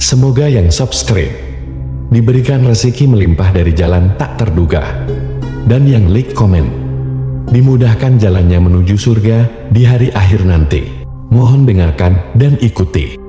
Semoga yang subscribe diberikan rezeki melimpah dari jalan tak terduga, dan yang like komen dimudahkan jalannya menuju surga di hari akhir nanti. Mohon dengarkan dan ikuti.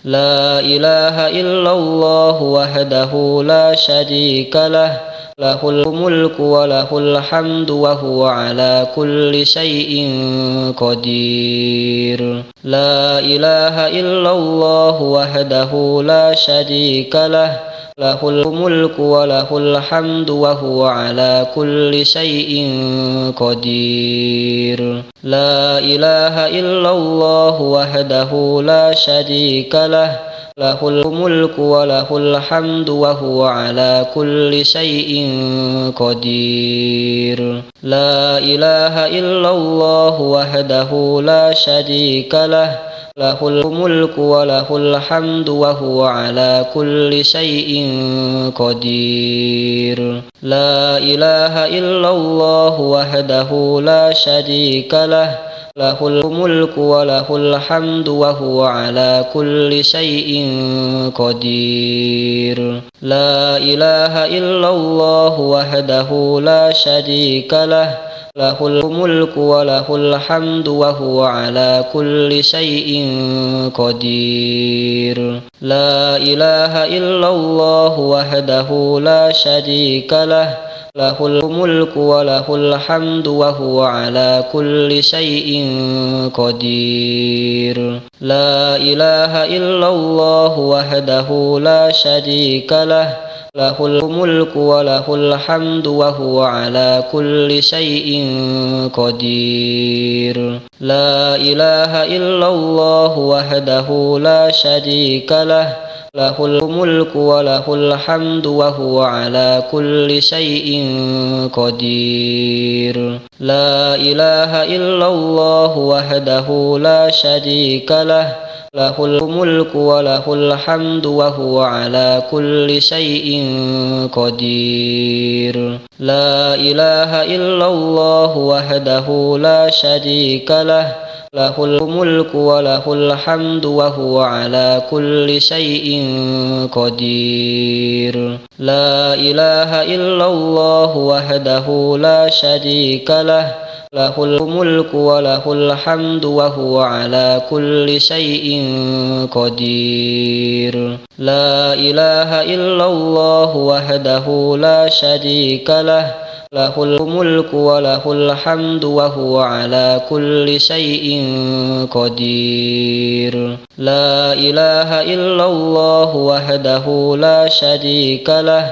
La ilaha illallah wahdahu la syarika lah, lahul mulku wa lahul hamdu wa huwa ala kulli syai'in qadir. La ilaha illallah wahdahu la syarika lah, lahul mulku wa lahul hamdu wa huwa ala kulli syai'in qadir. La ilaha illallah wahdahu la syarika lah, lahul mulku wa lahul hamdu wa huwa ala kulli syai'in qadir. La ilaha illallah wahdahu la syarika lah, lahul mulku wa lahul hamdu wa huwa ala kulli syai'in qadir. La ilaha illallah wahdahu la syarika lah, lahul mulku wa lahul hamdu wa huwa ala kulli syai'in qadir. La ilaha illallah wahdahu la syarika lah, lahul mulku wa lahul hamdu wa huwa ala kulli syai'in qadir. La ilaha illallah wahdahu la syarika lah, lahul mulku wa lahul hamdu wa huwa ala kulli syai'in qadir. La ilaha illallah wahdahu la syarika lah, lahul mulku wa lahul hamdu wa huwa ala kulli syai'in qadir. La ilaha illallah wahdahu la syarika lah, lahul mulku wa lahul hamdu wa huwa ala kulli syai'in qadir. La ilaha illallah wahdahu la syarika lah, lahul mulku wa lahul hamdu wa huwa ala kulli syai'in qadir. La ilaha illallah wahdahu la syarika lah, lahul mulku wa lahul hamdu wa huwa ala kulli syai'in qadir. La ilaha illallah wahdahu la syarika lah, lahul mulku wa lahul hamdu wa huwa ala kulli syai'in qadir. La ilaha illallah wahdahu la syarika lah, lahul mulku wa lahul hamdu wa huwa ala kulli syai'in qadir. La ilaha illallah wahdahu la syarika lah,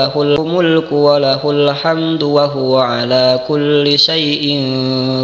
lahul mulku wa lahul hamdu wa huwa ala kulli syai'in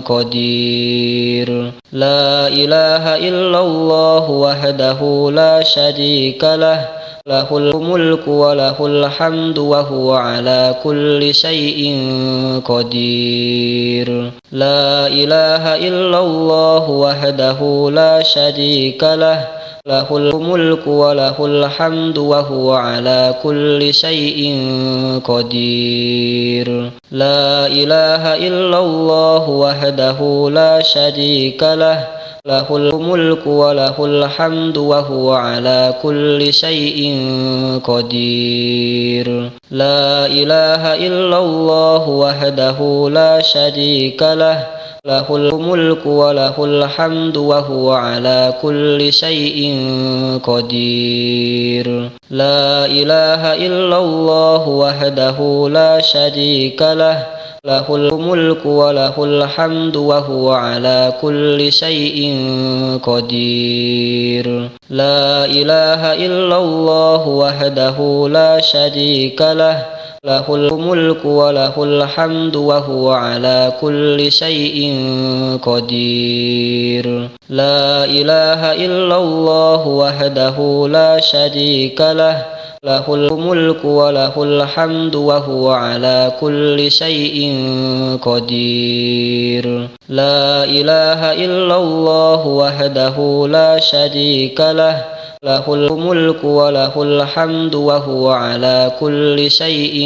qadir. La ilaha illallah wahdahu la syarika lah, lahul mulku wa lahul hamdu wa huwa ala kulli syai'in qadir. La ilaha illallah wahdahu la syarika lah, lahul mulku wa lahul hamdu wa huwa ala kulli syai'in qadir. La ilaha illallah wahdahu la syarika lah, lahul mulku wa lahul hamdu wa huwa ala kulli syai'in qadir. La ilaha illallah wahdahu la syarika lah, lahul mulku wa lahul hamdu wa huwa ala kulli syai'in qadir. La ilaha illallah wahdahu la syarika lah, lahul mulku wa lahul hamdu wa huwa ala kulli syai'in qadir. La ilaha illallah wahdahu la syarika lah, lahul mulku wa lahul hamdu wa huwa ala kulli syai'in qadir. La ilaha illallah wahdahu la syarika lah, lahul mulku wa lahul hamdu wa huwa ala kulli syai'in qadir. La ilaha illallah wahdahu la syarika lah, له الملك وله الحمد وهو على كل شيء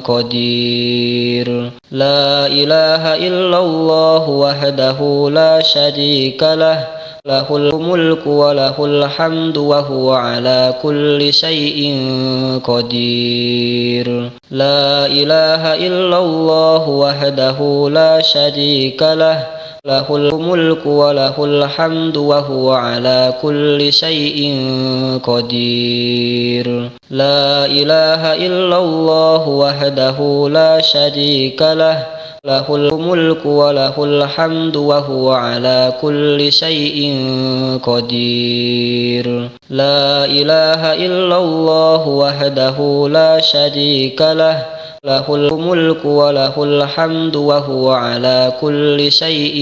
قدير لا إله إلا الله وحده لا شريك له له الملك وله الحمد وهو على كل شيء قدير لا إله إلا الله وحده لا شريك له له الملك وله الحمد وهو على كل شيء قدير لا إله إلا الله وحده لا شريك له له الملك وله الحمد وهو على كل شيء قدير لا إله إلا الله وحده لا شريك له له الملك وله الحمد وهو على كل شيء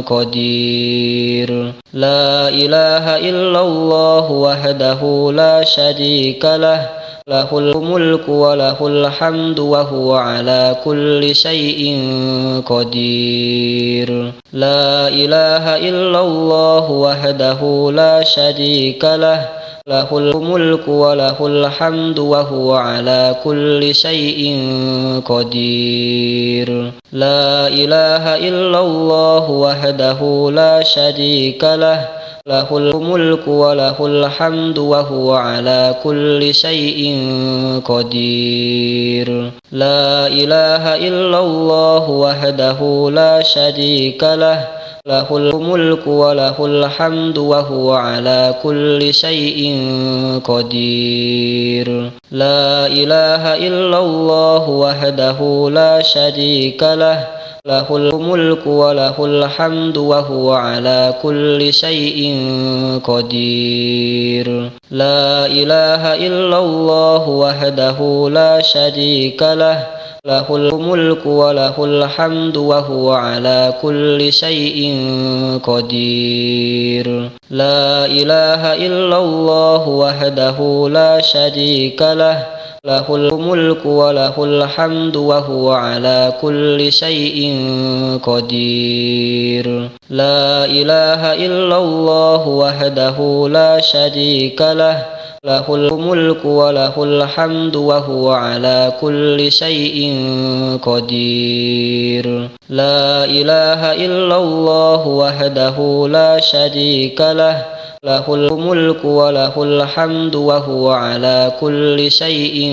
قدير لا إله إلا الله وحده لا شريك له له الملك وله الحمد وهو على كل شيء قدير لا إله إلا الله وحده لا شريك له له الملك وله الحمد وهو على كل شيء قدير لا إله إلا الله وحده لا شريك له له الملك وله الحمد وهو على كل شيء قدير لا إله إلا الله وحده لا شريك له له الملك وله الحمد وهو على كل شيء قدير لا إله إلا الله وحده لا شريك له له الملك وله الحمد وهو على كل شيء قدير لا إله إلا الله وحده لا شريك له له الملك وله الحمد وهو على كل شيء قدير لا إله إلا الله وحده لا شريك له له الملك وله الحمد وهو على كل شيء قدير لا إله إلا الله وحده لا شريك له له الملك وله الحمد وهو على كل شيء قدير لا إله إلا الله وحده لا شريك له له الملك وله الحمد وهو على كل شيء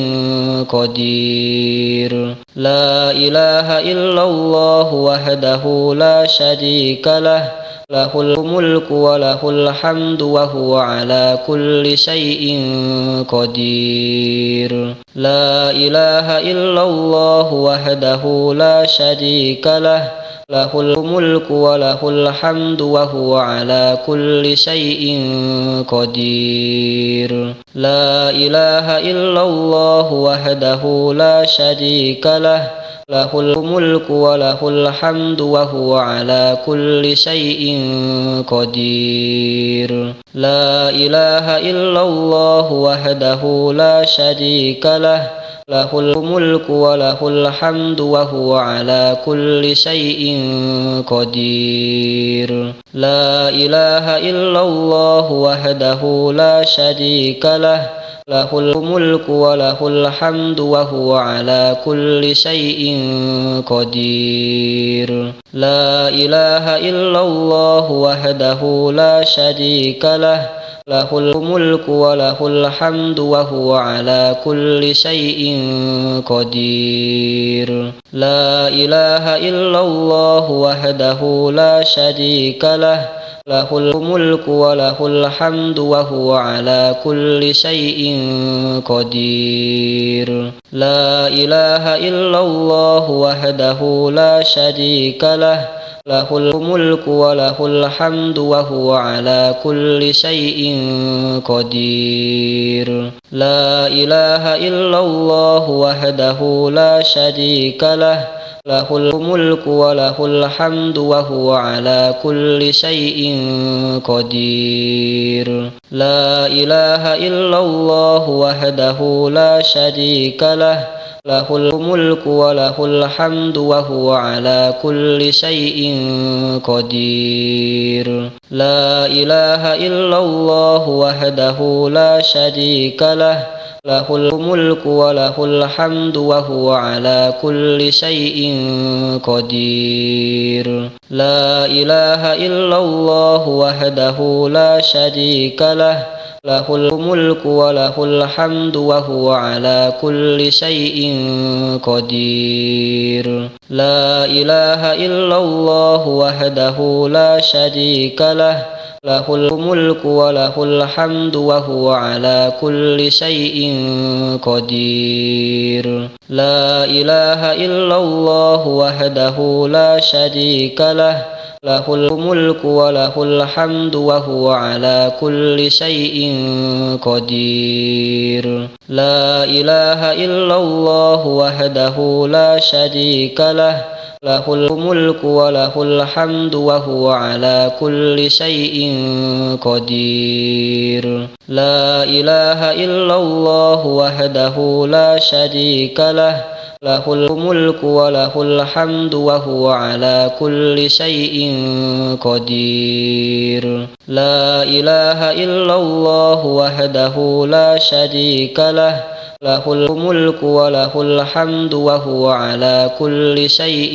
قدير لا إله إلا الله وحده لا شريك له له الملك وله الحمد وهو على كل شيء قدير لا إله إلا الله وحده لا شريك له له الملك وله الحمد وهو على كل شيء قدير لا إله إلا الله وحده لا شريك له له الملك وله الحمد وهو على كل شيء قدير لا إله إلا الله وحده لا شريك له له الملك وله الحمد وهو على كل شيء قدير لا إله إلا الله وحده لا شريك له له الملك وله الحمد وهو على كل شيء قدير لا إله إلا الله وحده لا شريك له له الملك وله الحمد وهو على كل شيء قدير لا إله إلا الله وحده لا شريك له له الملك وله الحمد وهو على كل شيء قدير لا إله إلا الله وحده لا شريك له له الملك وله الحمد وهو على كل شيء قدير لا إله إلا الله وحده لا شريك له له الملك وله الحمد وهو على كل شيء قدير لا إله إلا الله وحده لا شريك له له الملك وله الحمد وهو على كل شيء قدير لا إله إلا الله وحده لا شريك له له الملك وله الحمد وهو على كل شيء قدير لا إله إلا الله وحده لا شريك له له الملك وله الحمد وهو على كل شيء قدير لا إله إلا الله وحده لا شريك له له الملك وله الحمد وهو على كل شيء قدير لا إله إلا الله وحده لا شريك له له الملك وله الحمد وهو على كل شيء قدير لا إله إلا الله وحده لا شريك له له الملك وله الحمد وهو على كل شيء قدير لا إله إلا الله وحده لا شريك له له الملك وله الحمد وهو على كل شيء قدير لا إله إلا الله وحده لا شريك له له الملك وله الحمد وهو على كل شيء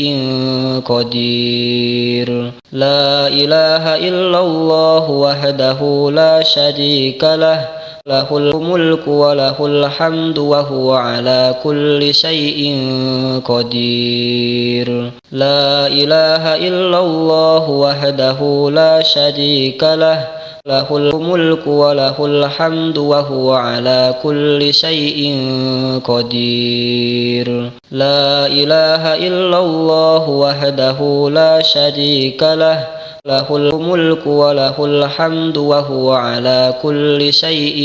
قدير لا إله إلا الله وحده لا شريك له له الملك وله الحمد وهو على كل شيء قدير لا إله إلا الله وحده لا شريك له له الملك وله الحمد وهو على كل شيء قدير لا إله إلا الله وحده لا شريك له له الملك وله الحمد وهو على كل شيء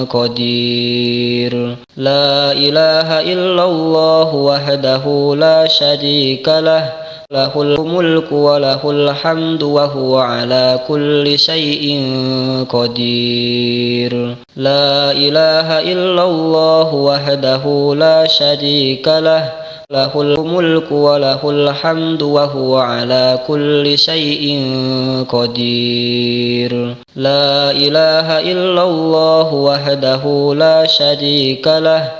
قدير لا إله إلا الله وحده لا شريك له له الملك وله الحمد وهو على كل شيء قدير لا إله إلا الله وحده لا شريك له له الملك وله الحمد وهو على كل شيء قدير لا إله إلا الله وحده لا شريك له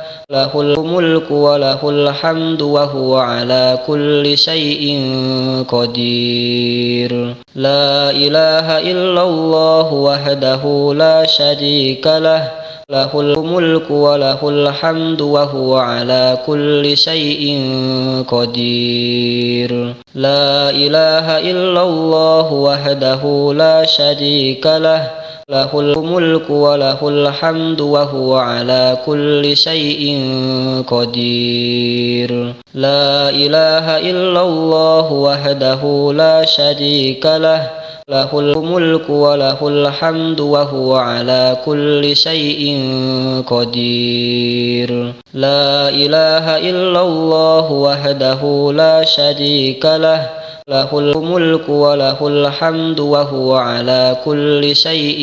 له الملك وله الحمد وهو على كل شيء قدير لا إله إلا الله وحده لا شريك له له الملك وله الحمد وهو على كل شيء قدير لا إله إلا الله وحده لا شريك له له الملك وله الحمد وهو على كل شيء قدير لا إله إلا الله وحده لا شريك له له الملك وله الحمد وهو على كل شيء قدير لا إله إلا الله وحده لا شريك له له الملك وله الحمد وهو على كل شيء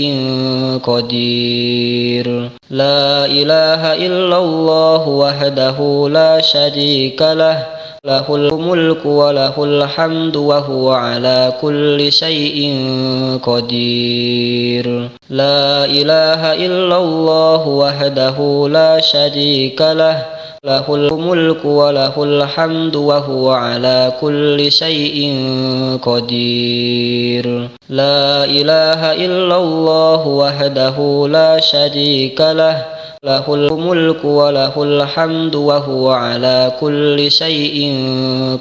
قدير لا إله إلا الله وحده لا شريك له له الملك وله الحمد وهو على كل شيء قدير لا إله إلا الله وحده لا شريك له له الملك وله الحمد وهو على كل شيء قدير لا إله إلا الله وحده لا شريك له له الملك وله الحمد وهو على كل شيء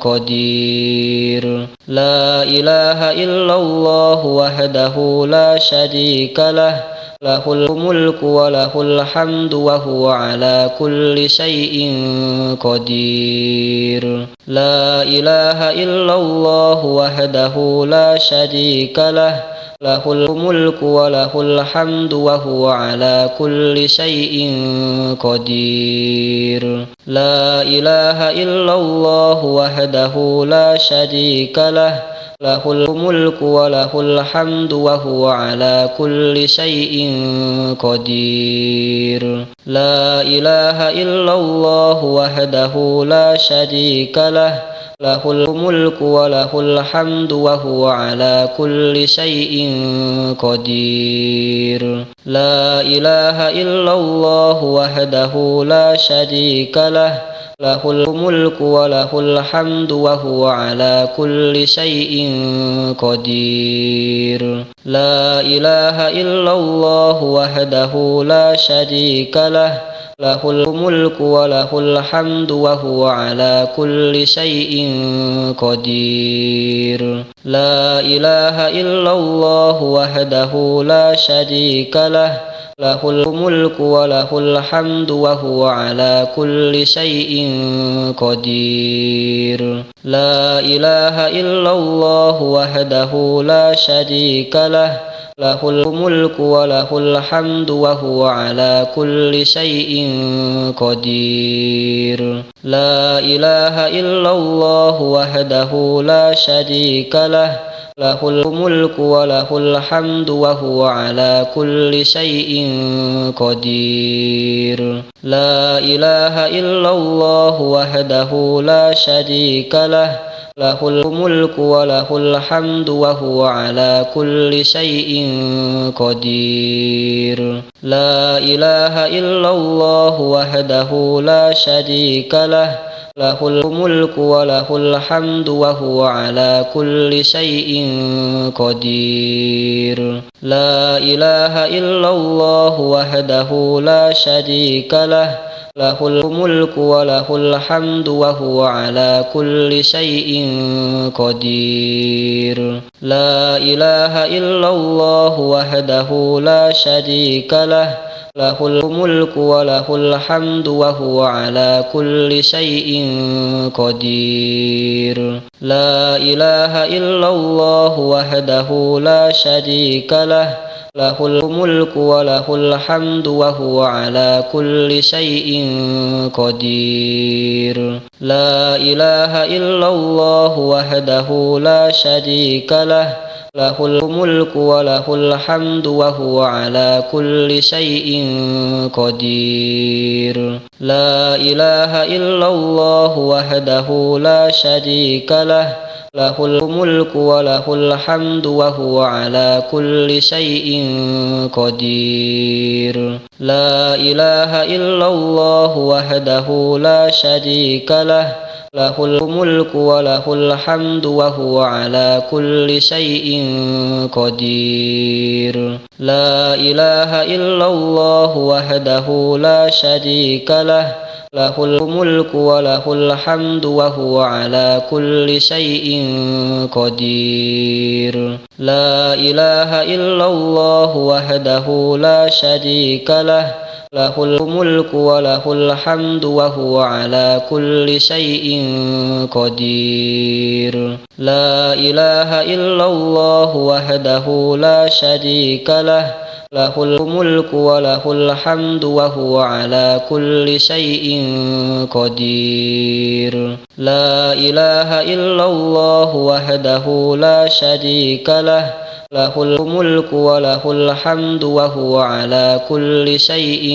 قدير لا إله إلا الله وحده لا شريك له له الملك وله الحمد وهو على كل شيء قدير لا إله إلا الله وحده لا شريك له له الملك وله الحمد وهو على كل شيء قدير لا إله إلا الله وحده لا شريك له له الملك وله الحمد وهو على كل شيء قدير. لا إله إلا الله وحده لا شريك له، له الملك وله الحمد وهو على كل شيء قدير. لا إله إلا الله وحده لا شريك له، له الملك وله الحمد وهو على كل شيء قدير. لا إله إلا الله وحده لا شريك له، له الملك وله الحمد وهو على كل شيء قدير. لا إله إلا الله وحده لا شريك له، له الملك وله الحمد وهو على كل شيء قدير. لا إله إلا الله وحده لا شريك له، له الملك وله الحمد وهو على كل شيء قدير. لا إله إلا الله وحده لا شريك له، له الملك وله الحمد وهو على كل شيء قدير. لا إله إلا الله وحده لا شريك له، له الملك وله الحمد وهو على كل شيء قدير. لا إله إلا الله وحده لا شريك له، له الملك وله الحمد وهو على كل شيء قدير. لا إله إلا الله وحده لا شريك له، له الملك وله الحمد وهو على كل شيء قدير. لا إله إلا الله وحده لا شريك له، له الملك وله الحمد وهو على كل شيء قدير. لا إله إلا الله وحده لا شريك له، له الملك وله الحمد وهو على كل شيء قدير. لا إله إلا الله وحده لا شريك له، له الملك وله الحمد وهو على كل شيء قدير. لا إله إلا الله وحده لا شريك له، له الملك وله الحمد وهو على كل شيء قدير. لا إله إلا الله وحده لا شريك له، له الملك وله الحمد وهو على كل شيء قدير. لا إله إلا الله وحده لا شريك له، له الملك وله الحمد وهو على كل شيء قدير. لا إله إلا الله وحده لا شريك له، له الملك وله الحمد وهو على كل شيء قدير. لا إله إلا الله وحده لا شريك له، له الملك وله الحمد وهو على كل شيء قدير. لا إله إلا الله وحده لا شريك له، له الملك وله الحمد وهو على كل شيء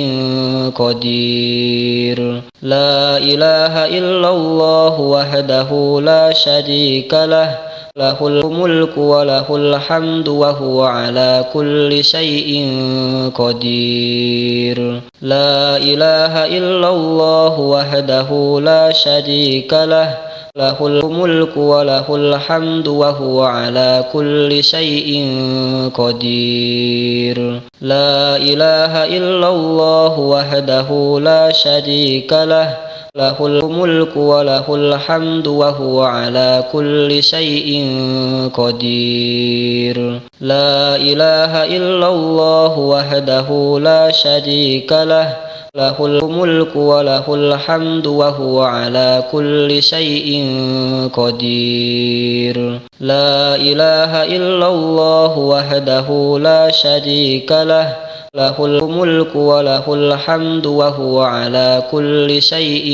قدير. لا إله إلا الله وحده لا شريك له، له الملك وله الحمد وهو على كل شيء قدير. لا إله إلا الله وحده لا شريك له، له الملك وله الحمد وهو على كل شيء قدير. لا إله إلا الله وحده لا شريك له، له الملك وله الحمد وهو على كل شيء قدير. لا إله إلا الله وحده لا شريك له، له الملك وله الحمد وهو على كل شيء قدير. لا إله إلا الله وحده لا شريك له، له الملك وله الحمد وهو على كل شيء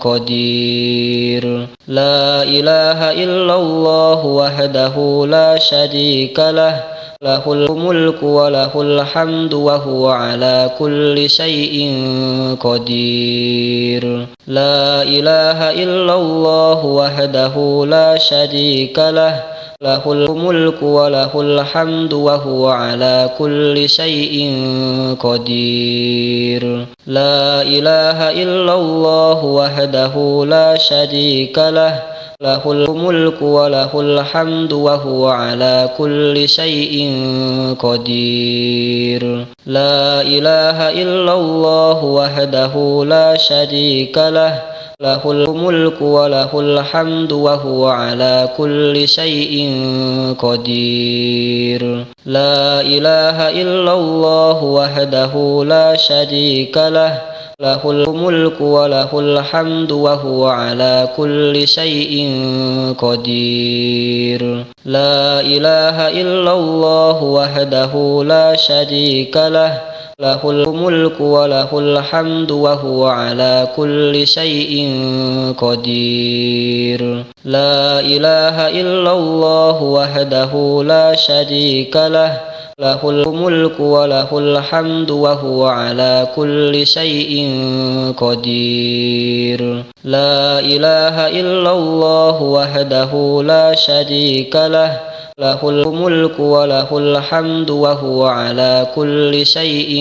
قدير. لا إله إلا الله وحده لا شريك له، له الملك وله الحمد وهو على كل شيء قدير. لا إله إلا الله وحده لا شريك له، له الملك وله الحمد وهو على كل شيء قدير. لا إله إلا الله وحده لا شريك له، له الملك وله الحمد وهو على كل شيء قدير. لا إله إلا الله وحده لا شريك له، له الملك وله الحمد وهو على كل شيء قدير. لا إله إلا الله وحده لا شريك له، له الملك وله الحمد وهو على كل شيء قدير. لا إله إلا الله وحده لا شريك له، له الملك وله الحمد وهو على كل شيء قدير. لا إله إلا الله وحده لا شريك له، له الملك وله الحمد وهو على كل شيء قدير. لا إله إلا الله وحده لا شريك له، له الملك وله الحمد وهو على كل شيء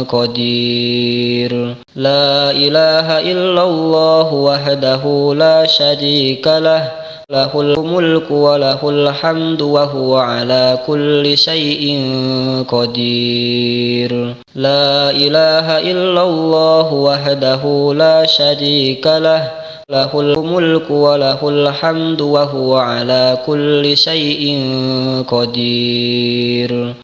قدير. لا إله إلا الله وحده لا شريك له، له الملك وله الحمد وهو على كل شيء قدير. لا إله إلا الله وحده لا شريك له، له الملك وله الحمد وهو على كل شيء قدير.